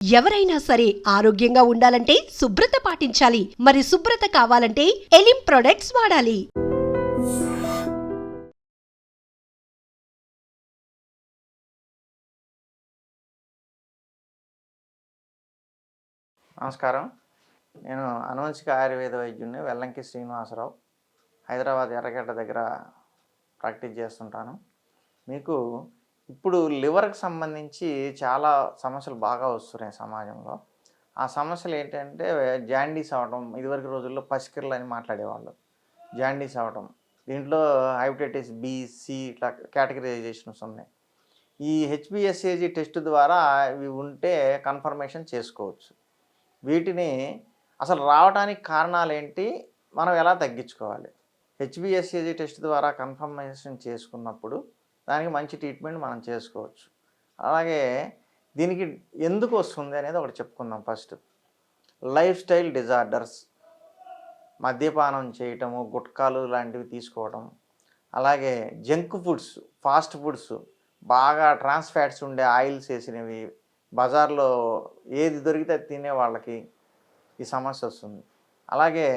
ఎవరైనా సరే ఆరోగ్యంగా ఉండాలంటే శుభ్రత పాటించాలి. మరి శుభ్రత కావాలంటే ఎలిం ప్రొడక్ట్స్ వాడాలి. నమస్కారం. నేను అనువంశిక ఆయుర్వేద వైద్యుడిని, వెల్లంకి శ్రీనివాసరావు. హైదరాబాద్ ఎర్రగడ్డ దగ్గర ప్రాక్టీస్ చేస్తుంటాను. మీకు ఇప్పుడు లివర్కి సంబంధించి చాలా సమస్యలు బాగా వస్తున్నాయి సమాజంలో. ఆ సమస్యలు ఏంటంటే జాండీస్ అవ్వడం. ఇదివరకు రోజుల్లో పసికిర్లు అని మాట్లాడేవాళ్ళు. జాండీస్ అవ్వడం, దీంట్లో హెపటైటిస్ బి, సి ఇట్లా కేటగరైజేషన్స్ ఉన్నాయి. ఈ హెచ్బిఎస్ఏజీ టెస్ట్ ద్వారా ఇవి ఉంటే కన్ఫర్మేషన్ చేసుకోవచ్చు. వీటిని అసలు రావడానికి కారణాలు ఏంటి, మనం ఎలా తగ్గించుకోవాలి? హెచ్బిఎస్ఏజీ టెస్ట్ ద్వారా కన్ఫర్మేషన్ చేసుకున్నప్పుడు దానికి మంచి ట్రీట్మెంట్ మనం చేసుకోవచ్చు. అలాగే దీనికి ఎందుకు వస్తుంది అనేది ఒకటి చెప్పుకుందాం. ఫస్ట్, లైఫ్ స్టైల్ డిజార్డర్స్, మద్యపానం చేయటము, గుట్కాలు లాంటివి తీసుకోవడం, అలాగే జంక్ ఫుడ్స్, ఫాస్ట్ ఫుడ్స్, బాగా ట్రాన్స్ ఫ్యాట్స్ ఉండే ఆయిల్స్ వేసినవి, బజార్లో ఏది దొరికితే తినే వాళ్ళకి ఈ సమస్య వస్తుంది. అలాగే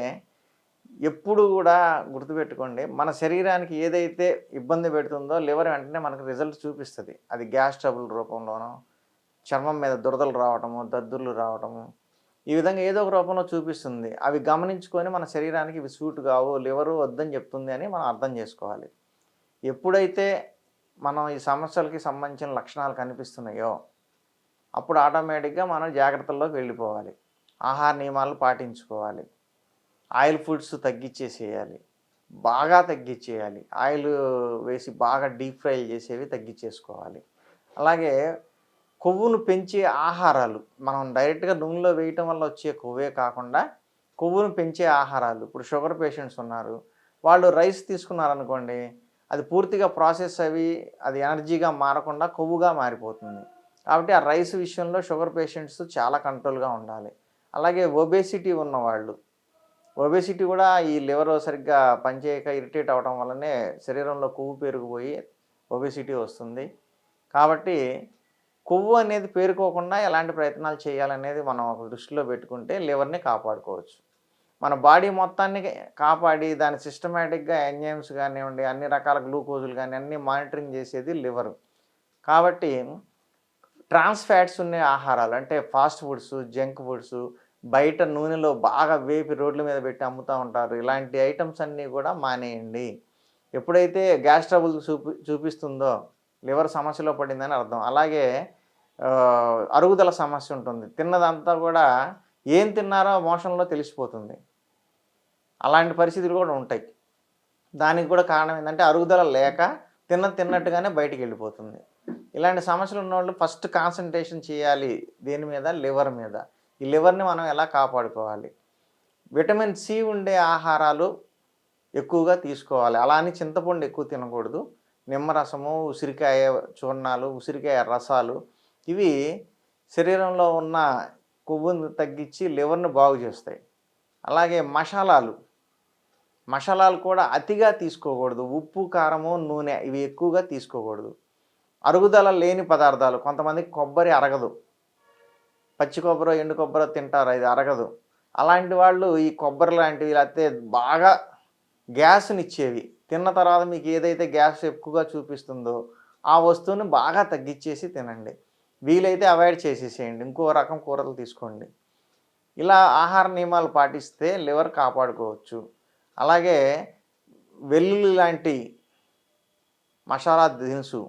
ఎప్పుడు కూడా గుర్తుపెట్టుకోండి, మన శరీరానికి ఏదైతే ఇబ్బంది పెడుతుందో లివర్ వెంటనే మనకు రిజల్ట్ చూపిస్తుంది. అది గ్యాస్ ట్రబుల్ రూపంలోనో, చర్మం మీద దురదలు రావటము, దద్దుర్లు రావటము, ఈ విధంగా ఏదో ఒక రూపంలో చూపిస్తుంది. అవి గమనించుకొని మన శరీరానికి ఇవి సూట్ కావు, లివరు వద్దని చెప్తుంది అని మనం అర్థం చేసుకోవాలి. ఎప్పుడైతే మనం ఈ సమస్యలకి సంబంధించిన లక్షణాలు కనిపిస్తున్నాయో అప్పుడు ఆటోమేటిక్గా మనం జాగ్రత్తల్లోకి వెళ్ళిపోవాలి. ఆహార నియమాలు పాటించుకోవాలి. ఆయిల్ ఫుడ్స్ తగ్గించేసేయాలి, బాగా తగ్గించేయాలి. ఆయిల్ వేసి బాగా డీప్ ఫ్రై చేసేవి తగ్గించేసుకోవాలి. అలాగే కొవ్వును పెంచే ఆహారాలు, మనం డైరెక్ట్గా నూనెలో వేయటం వల్ల వచ్చే కొవ్వే కాకుండా కొవ్వును పెంచే ఆహారాలు. ఇప్పుడు షుగర్ పేషెంట్స్ ఉన్నారు, వాళ్ళు రైస్ తీసుకున్నారనుకోండి, అది పూర్తిగా ప్రాసెస్ అవి అది ఎనర్జీగా మారకుండా కొవ్వుగా మారిపోతుంది. కాబట్టి ఆ రైస్ విషయంలో షుగర్ పేషెంట్స్ చాలా కంట్రోల్గా ఉండాలి. అలాగే ఒబేసిటీ ఉన్నవాళ్ళు, ఒబేసిటీ కూడా ఈ లివర్ సరిగ్గా పనిచేయక ఇరిటేట్ అవ్వడం వల్లనే శరీరంలో కొవ్వు పేరుకుపోయి ఒబేసిటీ వస్తుంది. కాబట్టి కొవ్వు అనేది పేరుకోకుండా ఎలాంటి ప్రయత్నాలు చేయాలనేది మనం ఒక దృష్టిలో పెట్టుకుంటే లివర్ని కాపాడుకోవచ్చు. మన బాడీ మొత్తాన్ని కాపాడి దాని సిస్టమేటిక్గా ఎంజైమ్స్ కానివ్వండి, అన్ని రకాల గ్లూకోజులు కానీ అన్నీ మానిటరింగ్ చేసేది లివర్. కాబట్టి ట్రాన్స్ ఫ్యాట్స్ ఉన్న ఆహారాలు అంటే ఫాస్ట్ ఫుడ్స్, జంక్ ఫుడ్స్, బయట నూనెలో బాగా వేపి రోడ్ల మీద పెట్టి అమ్ముతూ ఉంటారు, ఇలాంటి ఐటమ్స్ అన్నీ కూడా మానేయండి. ఎప్పుడైతే గ్యాస్ ట్రబుల్ చూపిస్తుందో లివర్ సమస్యలో పడిందని అర్థం. అలాగే అరుగుదల సమస్య ఉంటుంది. తిన్నదంతా కూడా ఏం తిన్నారో మోషన్లో తెలిసిపోతుంది. అలాంటి పరిస్థితులు కూడా ఉంటాయి. దానికి కూడా కారణం ఏంటంటే అరుగుదల లేక తిన్నట్టుగానే బయటికి వెళ్ళిపోతుంది. ఇలాంటి సమస్యలు ఉన్నవాళ్ళు ఫస్ట్ కాన్సన్ట్రేషన్ చేయాలి దేని మీద, లివర్ మీద. ఈ లివర్ని మనం ఎలా కాపాడుకోవాలి? విటమిన్ సి ఉండే ఆహారాలు ఎక్కువగా తీసుకోవాలి. అలా అని చింతపండు ఎక్కువ తినకూడదు. నిమ్మరసము, ఉసిరికాయ చూర్ణాలు, ఉసిరికాయ రసాలు, ఇవి శరీరంలో ఉన్న కొవ్వును తగ్గించి లివర్ని బాగు చేస్తాయి. అలాగే మసాలాలు కూడా అతిగా తీసుకోకూడదు. ఉప్పు, కారము, నూనె ఇవి ఎక్కువగా తీసుకోకూడదు. అరుగుదల లేని పదార్థాలు, కొంతమందికి కొబ్బరి అరగదు, పచ్చి కొబ్బరి, ఎండు కొబ్బరి తింటారు, అది అరగదు. అలాంటి వాళ్ళు ఈ కొబ్బరి లాంటివి లేకపోతే బాగా గ్యాస్నిచ్చేవి తిన్న తర్వాత మీకు ఏదైతే గ్యాస్ ఎక్కువగా చూపిస్తుందో ఆ వస్తువుని బాగా తగ్గించేసి తినండి. వీలైతే అవాయిడ్ చేసేసేయండి, ఇంకో రకం కూరలు తీసుకోండి. ఇలా ఆహార నియమాలు పాటిస్తే లివర్ కాపాడుకోవచ్చు. అలాగే వెల్లుల్లి లాంటి మసాలా దినుసు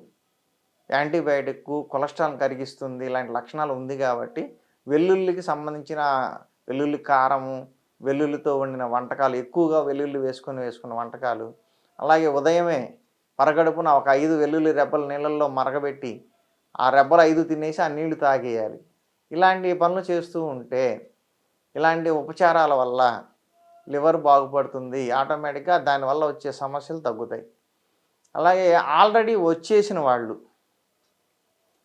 యాంటీబయాటిక్, కొలెస్ట్రాల్ కరిగిస్తుంది, ఇలాంటి లక్షణాలు ఉంది. కాబట్టి వెల్లుల్లికి సంబంధించిన వెల్లుల్లి కారము, వెల్లుల్లితో వండిన వంటకాలు, ఎక్కువగా వెల్లుల్లి వేసుకున్న వంటకాలు, అలాగే ఉదయమే పరగడుపున ఒక 5 వెల్లుల్లి రెబ్బలు నీళ్ళల్లో మరగబెట్టి ఆ రెబ్బలు 5 తినేసి ఆ నీళ్లు తాగేయాలి. ఇలాంటి పనులు చేస్తూ ఉంటే, ఇలాంటి ఉపచారాల వల్ల లివర్ బాగుపడుతుంది. ఆటోమేటిక్గా దానివల్ల వచ్చే సమస్యలు తగ్గుతాయి. అలాగే ఆల్రెడీ వచ్చేసిన వాళ్ళు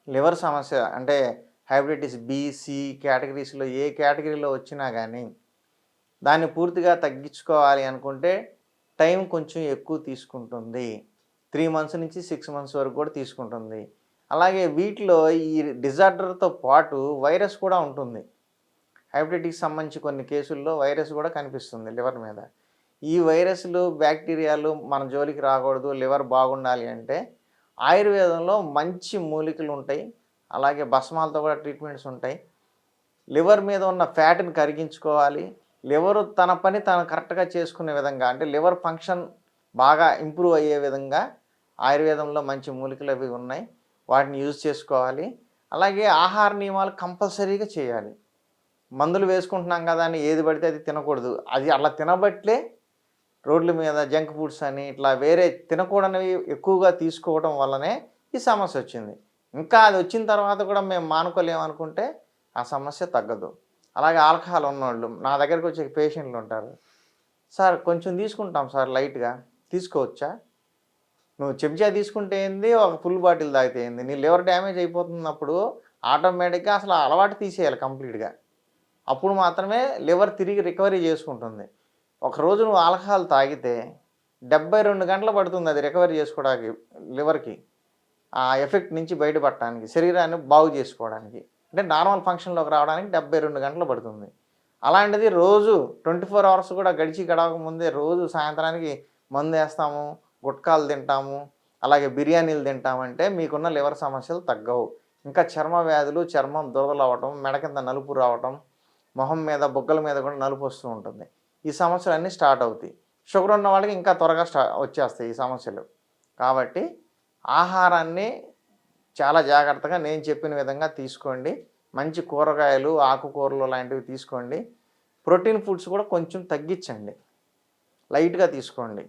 లివర్ సమస్య అంటే హెపటైటిస్ బి, సి కేటగిరీస్లో ఏ కేటగిరీలో వచ్చినా కానీ దాన్ని పూర్తిగా తగ్గించుకోవాలి అనుకుంటే టైం కొంచెం ఎక్కువ తీసుకుంటుంది. 3 మంత్స్ నుంచి 6 మంత్స్ వరకు కూడా తీసుకుంటుంది. అలాగే వీటిలో ఈ డిజార్డర్తో పాటు వైరస్ కూడా ఉంటుంది. హెపటైటిస్ సంబంధించి కొన్ని కేసుల్లో వైరస్ కూడా కనిపిస్తుంది లివర్ మీద. ఈ వైరస్లు బ్యాక్టీరియాలు మన జోలికి రాకూడదు, లివర్ బాగుండాలి అంటే ఆయుర్వేదంలో మంచి మూలికలు ఉంటాయి. అలాగే భస్మాలతో కూడా ట్రీట్మెంట్స్ ఉంటాయి. లివర్ మీద ఉన్న ఫ్యాట్ని కరిగించుకోవాలి. లివర్ తన పని తను కరెక్ట్గా చేసుకునే విధంగా, అంటే లివర్ ఫంక్షన్ బాగా ఇంప్రూవ్ అయ్యే విధంగా ఆయుర్వేదంలో మంచి మూలికలు అవి ఉన్నాయి. వాటిని యూజ్ చేసుకోవాలి. అలాగే ఆహార నియమాలు కంపల్సరీగా చేయాలి. మందులు వేసుకుంటున్నాం కదా అని ఏది పడితే అది తినకూడదు. అది అలా తినబట్లే రోడ్ల మీద జంక్ ఫుడ్స్ అని ఇట్లా వేరే తినకూడనివి ఎక్కువగా తీసుకోవడం వల్లనే ఈ సమస్య వచ్చింది. ఇంకా అది వచ్చిన తర్వాత కూడా మేము మానుకోలేమనుకుంటే ఆ సమస్య తగ్గదు. అలాగే ఆల్కహాల్ ఉన్నవాళ్ళు నా దగ్గరికి వచ్చే పేషెంట్లు ఉంటారు. సార్ కొంచెం తీసుకుంటాం సార్, లైట్గా తీసుకోవచ్చా? నువ్వు చెంచా తీసుకుంటే ఏంది, ఒక ఫుల్ బాటిల్ తాగితే ఏంది, నీ లివర్ డ్యామేజ్ అయిపోతున్నప్పుడు ఆటోమేటిక్గా అసలు ఆ అలవాటు తీసేయాలి కంప్లీట్గా. అప్పుడు మాత్రమే లివర్ తిరిగి రికవరీ చేసుకుంటుంది. ఒకరోజు నువ్వు ఆల్కహాల్ తాగితే 72 గంటలు పడుతుంది అది రికవరీ చేసుకోవడానికి, లివర్కి ఆ ఎఫెక్ట్ నుంచి బయటపడటానికి, శరీరాన్ని బాగు చేసుకోవడానికి, అంటే నార్మల్ ఫంక్షన్లోకి రావడానికి 72 గంటలు పడుతుంది. అలాంటిది రోజు 24 అవర్స్ కూడా గడవక ముందే రోజు సాయంత్రానికి మందు వేస్తాము, గుట్కాలు తింటాము, అలాగే బిర్యానీలు తింటామంటే మీకున్న లివర్ సమస్యలు తగ్గవు. ఇంకా చర్మ వ్యాధులు, చర్మం దురదలు అవ్వటం, మెడ కింద నలుపు రావటం, మొహం మీద బొగ్గల మీద కూడా నలుపు వస్తూ ఉంటుంది. ఈ సమస్యలన్నీ స్టార్ట్ అవుతాయి. షుగర్ ఉన్న వాళ్ళకి ఇంకా త్వరగా వచ్చేస్తాయి ఈ సమస్యలు. కాబట్టి ఆహారాన్ని చాలా జాగ్రత్తగా నేను చెప్పిన విధంగా తీసుకోండి. మంచి కూరగాయలు, ఆకుకూరలు లాంటివి తీసుకోండి. ప్రోటీన్ ఫుడ్స్ కూడా కొంచెం తగ్గించండి, లైట్గా తీసుకోండి.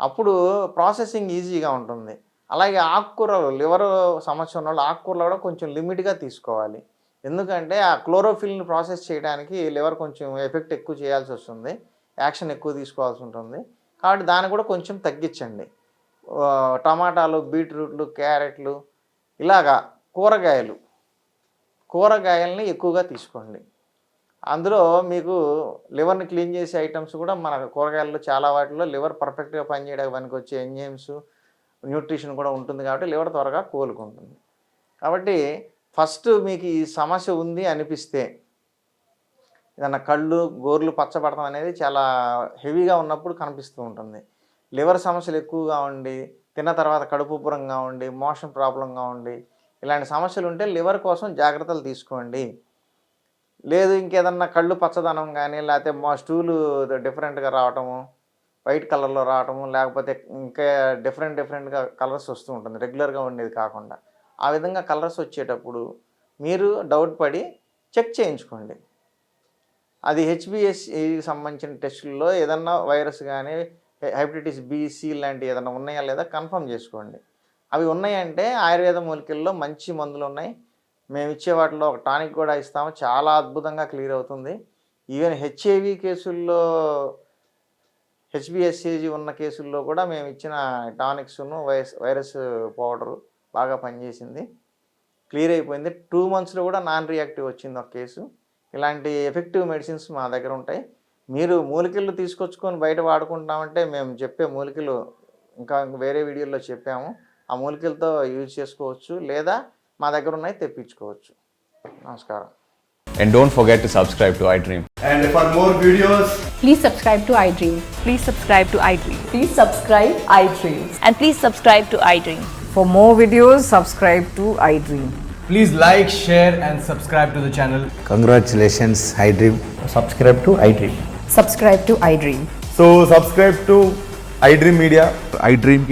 అప్పుడు ప్రాసెసింగ్ ఈజీగా ఉంటుంది. అలాగే ఆకుకూరలు, లివర్ సమస్య ఉన్న వాళ్ళు ఆకుకూరలు కూడా కొంచెం లిమిట్గా తీసుకోవాలి. ఎందుకంటే ఆ క్లోరోఫిల్ని ప్రాసెస్ చేయడానికి లివర్ కొంచెం ఎఫెక్ట్ ఎక్కువ చేయాల్సి వస్తుంది, యాక్షన్ ఎక్కువ తీసుకోవాల్సి ఉంటుంది. కాబట్టి దాన్ని కూడా కొంచెం తగ్గించండి. టమాటాలు, బీట్రూట్లు, క్యారెట్లు, ఇలాగా కూరగాయలని ఎక్కువగా తీసుకోండి. అందులో మీకు లివర్ని క్లీన్ చేసే ఐటమ్స్ కూడా మన కూరగాయల్లో చాలా వాటిలో లివర్ పర్ఫెక్ట్గా పనిచేయడానికి పనికి వచ్చే ఎంజైమ్స్, న్యూట్రిషన్ కూడా ఉంటుంది. కాబట్టి లివర్ త్వరగా కోలుకుంటుంది. కాబట్టి ఫస్ట్ మీకు ఈ సమస్య ఉంది అనిపిస్తే, ఏదన్నా కళ్ళు గోర్లు పచ్చబడటం అనేది చాలా హెవీగా ఉన్నప్పుడు కనిపిస్తూ ఉంటుంది. లివర్ సమస్యలు ఎక్కువగా ఉండి, తిన్న తర్వాత కడుపు ఉబ్బరంగా ఉండి, మోషన్ ప్రాబ్లంగా ఉండి, ఇలాంటి సమస్యలు ఉంటే లివర్ కోసం జాగ్రత్తలు తీసుకోండి. లేదు ఇంకేదన్నా కళ్ళు పచ్చదనం కానీ, లేకపోతే స్టూలు డిఫరెంట్గా రావటము, వైట్ కలర్లో రావటము, లేకపోతే ఇంకా డిఫరెంట్గా కలర్స్ వస్తూ ఉంటుంది రెగ్యులర్గా ఉండేది కాకుండా. ఆ విధంగా కలర్స్ వచ్చేటప్పుడు మీరు డౌట్ పడి చెక్ చేయించుకోండి. అది హెచ్బిఎస్సికి సంబంధించిన టెస్టుల్లో ఏదన్నా వైరస్ కానీ, హెపటైటిస్ బి, సి లాంటివి ఏదైనా ఉన్నాయా లేదా కన్ఫర్మ్ చేసుకోండి. అవి ఉన్నాయంటే ఆయుర్వేద మూలికల్లో మంచి మందులు ఉన్నాయి. మేము ఇచ్చే వాటిలో ఒక టానిక్ కూడా ఇస్తాము, చాలా అద్భుతంగా క్లియర్ అవుతుంది. ఈవెన్ హెచ్ఐవి కేసుల్లో, హెచ్బిఎస్సిజి ఉన్న కేసుల్లో కూడా మేము ఇచ్చిన టానిక్స్ను వైరస్ పౌడరు బాగా పనిచేసింది, క్లియర్ అయిపోయింది. 2 monthsలో కూడా నాన్ రియాక్టివ్ వచ్చింది ఒక కేసు. ఇలాంటి ఎఫెక్టివ్ మెడిసిన్స్ మా దగ్గర ఉంటాయి. మీరు మూలికలు తీసుకొచ్చుకొని బయట వాడుకుంటామంటే మేము చెప్పే మూలికలు ఇంకా వేరే వీడియోలో చెప్పాము, ఆ మూలికలతో యూజ్ చేసుకోవచ్చు, లేదా మా దగ్గర ఉన్నాయి తెప్పించుకోవచ్చు. నమస్కారం. And don't forget to subscribe to iDream. And for more videos, Please subscribe to iDream. Please subscribe to iDream. Please subscribe iDream. And please subscribe to iDream. For more videos, subscribe to iDream. please like, share and subscribe to the channel. Congratulations, iDream. Subscribe to iDream. Subscribe to iDream. So subscribe to iDream Media. iDream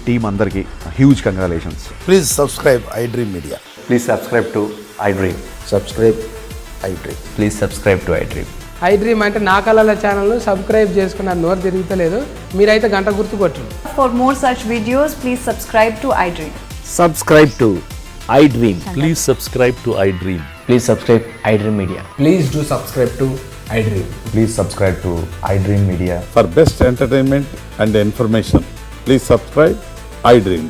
team andarki huge congratulations. Please subscribe iDream Media. Please subscribe to iDream. Subscribe iDream. Please subscribe to iDream. iDream అంటే నా కళల ఛానల్ను subscribe చేసుకున్న నోరు తిరుగుతలేదు, మీరైతే గంట గుర్తు కొట్టండి. For more such videos, please subscribe to iDream. Subscribe to iDream. Please subscribe to iDream. Please subscribe iDream Media. Please do subscribe to iDream. Please subscribe to iDream Media. For best entertainment and information, please subscribe iDream.